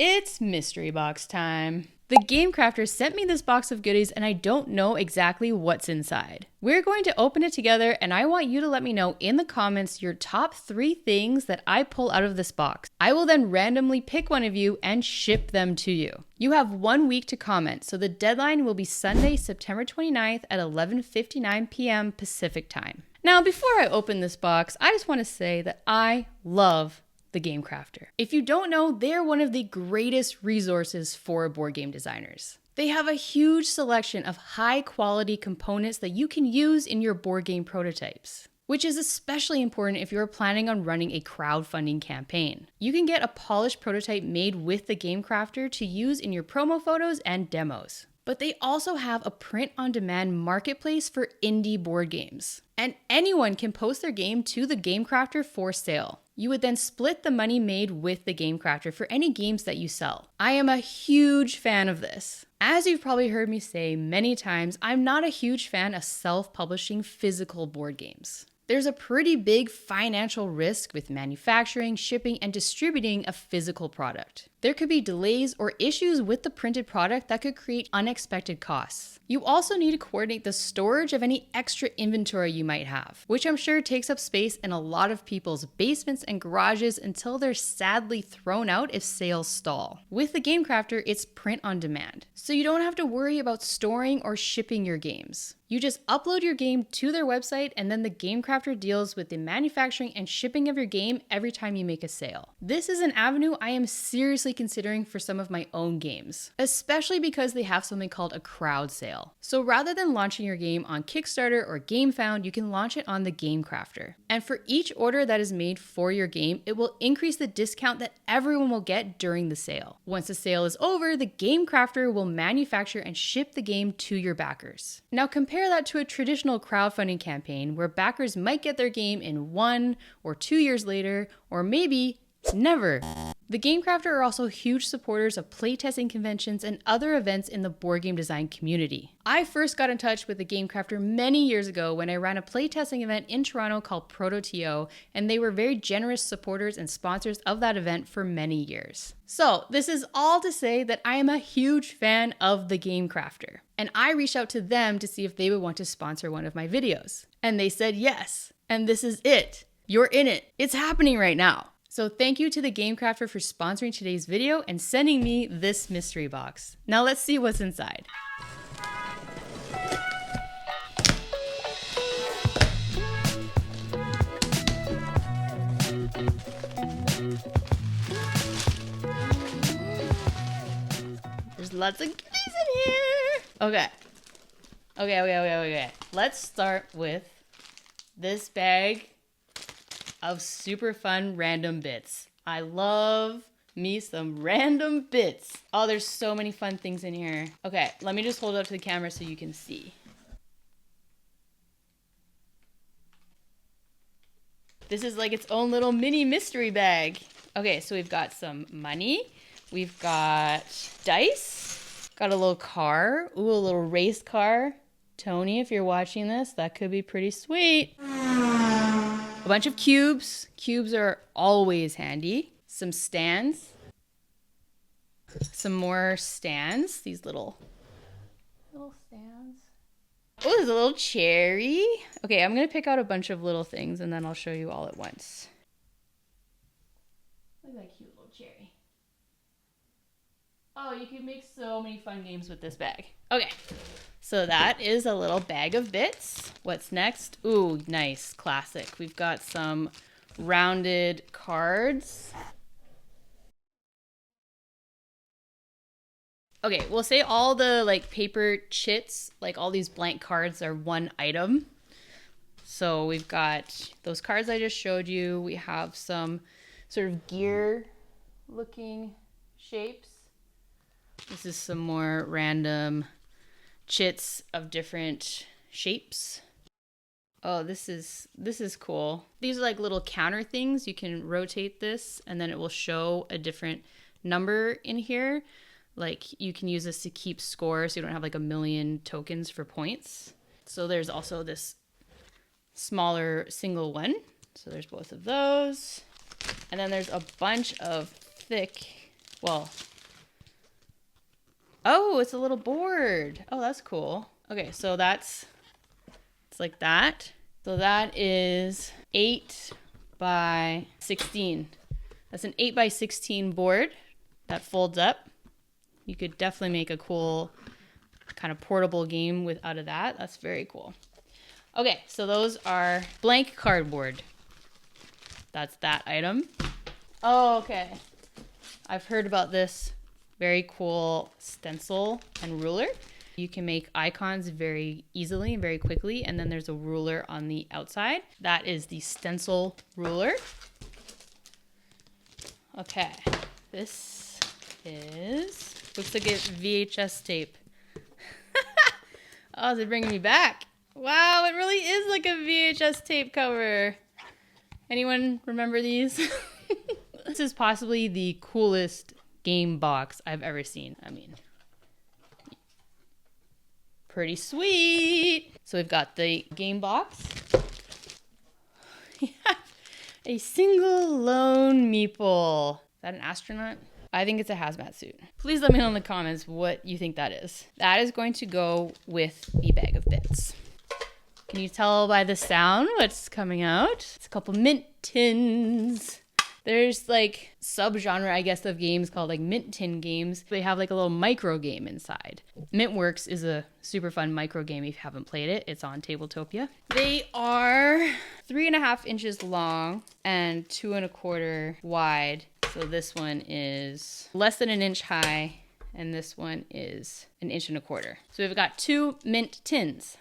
It's mystery box time. The game crafter sent me this box of goodies and I don't know exactly what's inside. We're going to open it together and I want you to let me know in the comments your top 3 things that I pull out of this box. I will then randomly pick one of you and ship them to you. You have 1 week to comment, so the deadline will be Sunday, September 29th at 11:59 p.m. Pacific time. Now, before I open this box, I just want to say that I love the Game Crafter. If you don't know, they're one of the greatest resources for board game designers. They have a huge selection of high quality components that you can use in your board game prototypes, which is especially important if you're planning on running a crowdfunding campaign. You can get a polished prototype made with the Game Crafter to use in your promo photos and demos. But they also have a print-on-demand marketplace for indie board games. And anyone can post their game to the Game Crafter for sale. You would then split the money made with the Game Crafter for any games that you sell. I am a huge fan of this. As you've probably heard me say many times, I'm not a huge fan of self-publishing physical board games. There's a pretty big financial risk with manufacturing, shipping, and distributing a physical product. There could be delays or issues with the printed product that could create unexpected costs. You also need to coordinate the storage of any extra inventory you might have, which I'm sure takes up space in a lot of people's basements and garages until they're sadly thrown out if sales stall. With the Game Crafter, it's print on demand, so you don't have to worry about storing or shipping your games. You just upload your game to their website and then the Game Crafter deals with the manufacturing and shipping of your game every time you make a sale. This is an avenue I am seriously considering for some of my own games, especially because they have something called a crowd sale. So rather than launching your game on Kickstarter or GameFound, you can launch it on the Game Crafter. And for each order that is made for your game, it will increase the discount that everyone will get during the sale. Once the sale is over, the Game Crafter will manufacture and ship the game to your backers. Now compare that to a traditional crowdfunding campaign where backers might get their game in 1 or 2 years later, or maybe never. The Game Crafter are also huge supporters of playtesting conventions and other events in the board game design community. I first got in touch with the Game Crafter many years ago when I ran a playtesting event in Toronto called Proto-TO, and they were very generous supporters and sponsors of that event for many years. So this is all to say that I am a huge fan of the Game Crafter, and I reached out to them to see if they would want to sponsor one of my videos. And they said yes, and this is it. You're in it. It's happening right now. So thank you to the Game Crafter for sponsoring today's video and sending me this mystery box. Now let's see what's inside. There's lots of goodies in here. Okay. Let's start with this bag of super fun random bits. I love me some random bits. Oh, there's so many fun things in here. Okay, let me just hold it up to the camera so you can see. This is like its own little mini mystery bag. Okay, so we've got some money. We've got dice. Got a little car. Ooh, a little race car. Tony, if you're watching this, that could be pretty sweet. A bunch of cubes. Cubes are always handy. Some stands. Some more stands. These little stands. Oh, there's a little cherry. Okay, I'm going to pick out a bunch of little things and then I'll show you all at once. Look at that cute little cherry. Oh, you can make so many fun games with this bag. Okay. So that is a little bag of bits. What's next? Ooh, nice, classic. We've got some rounded cards. Okay, we'll say all the like paper chits, like all these blank cards are one item. So we've got those cards I just showed you. We have some sort of gear looking shapes. This is some more random chits of different shapes. Oh, this is cool. These are like little counter things. You can rotate this and then it will show a different number in here. Like you can use this to keep score so you don't have like a million tokens for points. So there's also this smaller single one. So there's both of those. And then there's a bunch of thick, well, Oh, it's a little board. Oh, that's cool. Okay, so it's like that. So that is 8 by 16. That's an 8 by 16 board that folds up. You could definitely make a cool kind of portable game out of that. That's very cool. Okay, so those are blank cardboard. That's that item. Oh, okay. I've heard about this very cool stencil and ruler. You can make icons very easily and very quickly, and then there's a ruler on the outside. That is the stencil ruler. Okay, this looks like it's VHS tape. Oh, is it bringing me back? Wow, it really is like a VHS tape cover. Anyone remember these? This is possibly the coolest game box I've ever seen. I mean, pretty sweet. So we've got the game box. A single lone meeple. Is that an astronaut? I think it's a hazmat suit. Please let me know in the comments what you think that is. That is going to go with the bag of bits. Can you tell by the sound what's coming out? It's a couple mint tins. There's like subgenre, I guess, of games called like mint tin games. They have like a little micro game inside. Mintworks is a super fun micro game if you haven't played it. It's on Tabletopia. They are 3.5 inches long and 2.25 wide. So this one is less than 1 inch high and this one is 1.25 inches. So we've got 2 mint tins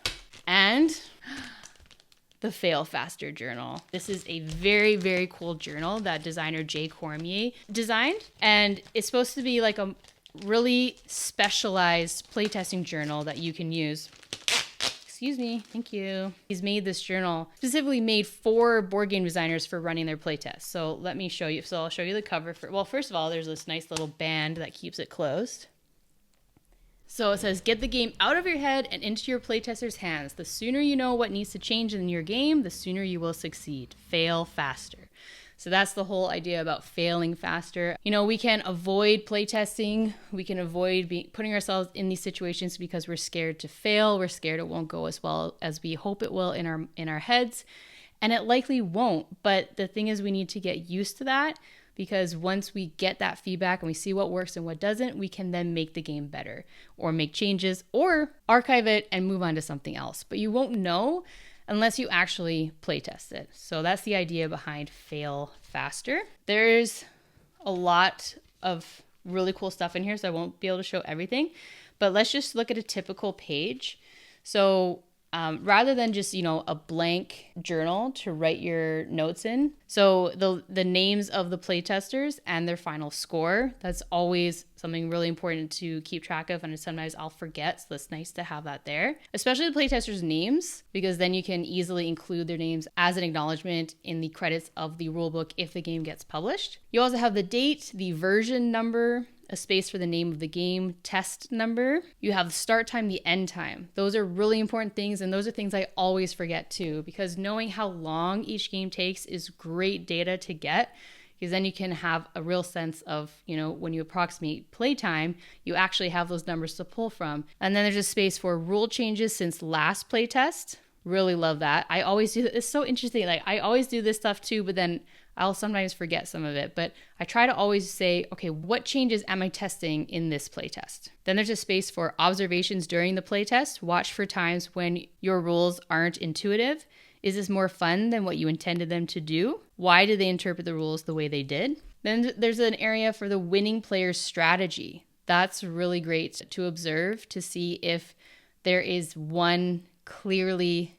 and the Fail Faster journal. This is a very, very cool journal that designer Jay Cormier designed. And it's supposed to be like a really specialized playtesting journal that you can use. Excuse me, thank you. He's made this journal specifically made for board game designers for running their playtests. So let me show you. So I'll show you the cover. Well, first of all, there's this nice little band that keeps it closed. So it says, get the game out of your head and into your playtester's hands. The sooner you know what needs to change in your game, the sooner you will succeed. Fail faster. So that's the whole idea about failing faster. You know, we can avoid playtesting. We can avoid putting ourselves in these situations because we're scared to fail. We're scared it won't go as well as we hope it will in our heads. And it likely won't. But the thing is, we need to get used to that. Because once we get that feedback and we see what works and what doesn't, we can then make the game better or make changes or archive it and move on to something else. But you won't know unless you actually playtest it. So that's the idea behind Fail Faster. There's a lot of really cool stuff in here, so I won't be able to show everything. But let's just look at a typical page. So rather than just, a blank journal to write your notes in. So the names of the playtesters and their final score, that's always something really important to keep track of. And sometimes I'll forget. So it's nice to have that there, especially the playtesters' names, because then you can easily include their names as an acknowledgement in the credits of the rulebook if the game gets published. You also have the date, the version number, a space for the name of the game, test number. You have the start time, the end time. Those are really important things, and those are things I always forget too, because knowing how long each game takes is great data to get, because then you can have a real sense of, when you approximate playtime, you actually have those numbers to pull from. And then there's a space for rule changes since last playtest. Really love that. I always do that. It's so interesting. Like, I always do this stuff too, but then I'll sometimes forget some of it. But I try to always say, okay, what changes am I testing in this playtest? Then there's a space for observations during the playtest. Watch for times when your rules aren't intuitive. Is this more fun than what you intended them to do? Why did they interpret the rules the way they did? Then there's an area for the winning player's strategy. That's really great to observe, to see if there is one clearly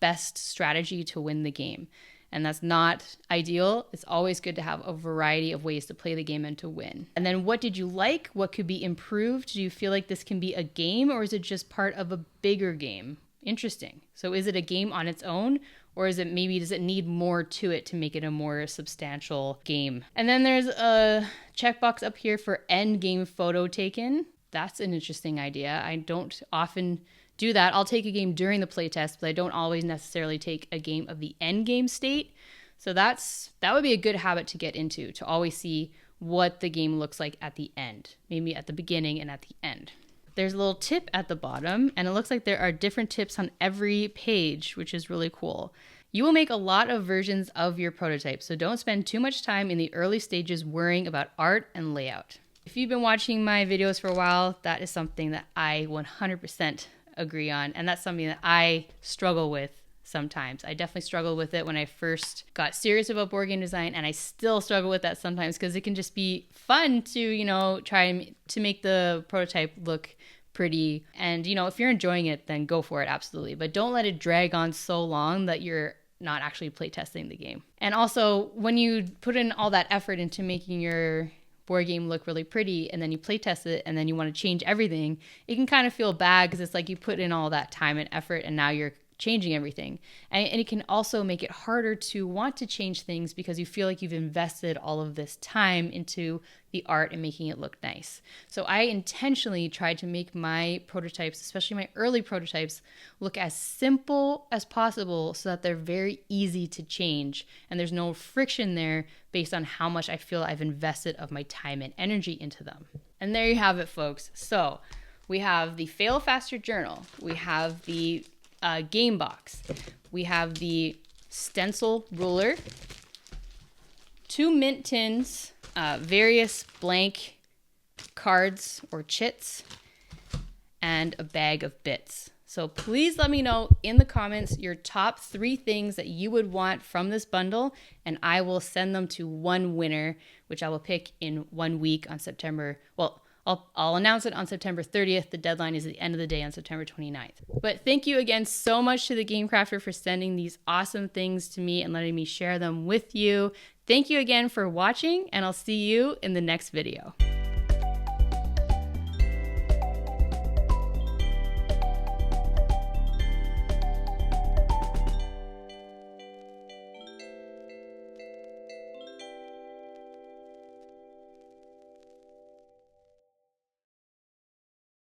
best strategy to win the game. And that's not ideal. It's always good to have a variety of ways to play the game and to win. And then what did you like? What could be improved? Do you feel like this can be a game, or is it just part of a bigger game? Interesting. So is it a game on its own, or does it need more to it to make it a more substantial game? And then there's a checkbox up here for end game photo taken. That's an interesting idea. I don't often do that. I'll take a game during the playtest, but I don't always necessarily take a game of the end game state. So that would be a good habit to get into, to always see what the game looks like at the end, maybe at the beginning and at the end. There's a little tip at the bottom, and it looks like there are different tips on every page, which is really cool. You will make a lot of versions of your prototype, so don't spend too much time in the early stages worrying about art and layout. If you've been watching my videos for a while, that is something that I 100% agree on, and that's something that I struggle with sometimes. I definitely struggled with it when I first got serious about board game design, and I still struggle with that sometimes because it can just be fun to, try to make the prototype look pretty. And, if you're enjoying it, then go for it, absolutely. But don't let it drag on so long that you're not actually playtesting the game. And also, when you put in all that effort into making your board game look really pretty and then you playtest it and then you want to change everything, it can kind of feel bad because it's like you put in all that time and effort and now you're changing everything. And it can also make it harder to want to change things because you feel like you've invested all of this time into the art and making it look nice. So I intentionally tried to make my prototypes, especially my early prototypes, look as simple as possible so that they're very easy to change and there's no friction there based on how much I feel I've invested of my time and energy into them. And there you have it, folks. So we have the Fail Faster journal. We have the game box. We have the stencil ruler, 2 mint tins, various blank cards or chits, and a bag of bits. So please let me know in the comments your top 3 things that you would want from this bundle, and I will send them to one winner, which I will pick in 1 week on September. Well, I'll announce it on September 30th. The deadline is at the end of the day on September 29th. But thank you again so much to the Game Crafter for sending these awesome things to me and letting me share them with you. Thank you again for watching, and I'll see you in the next video.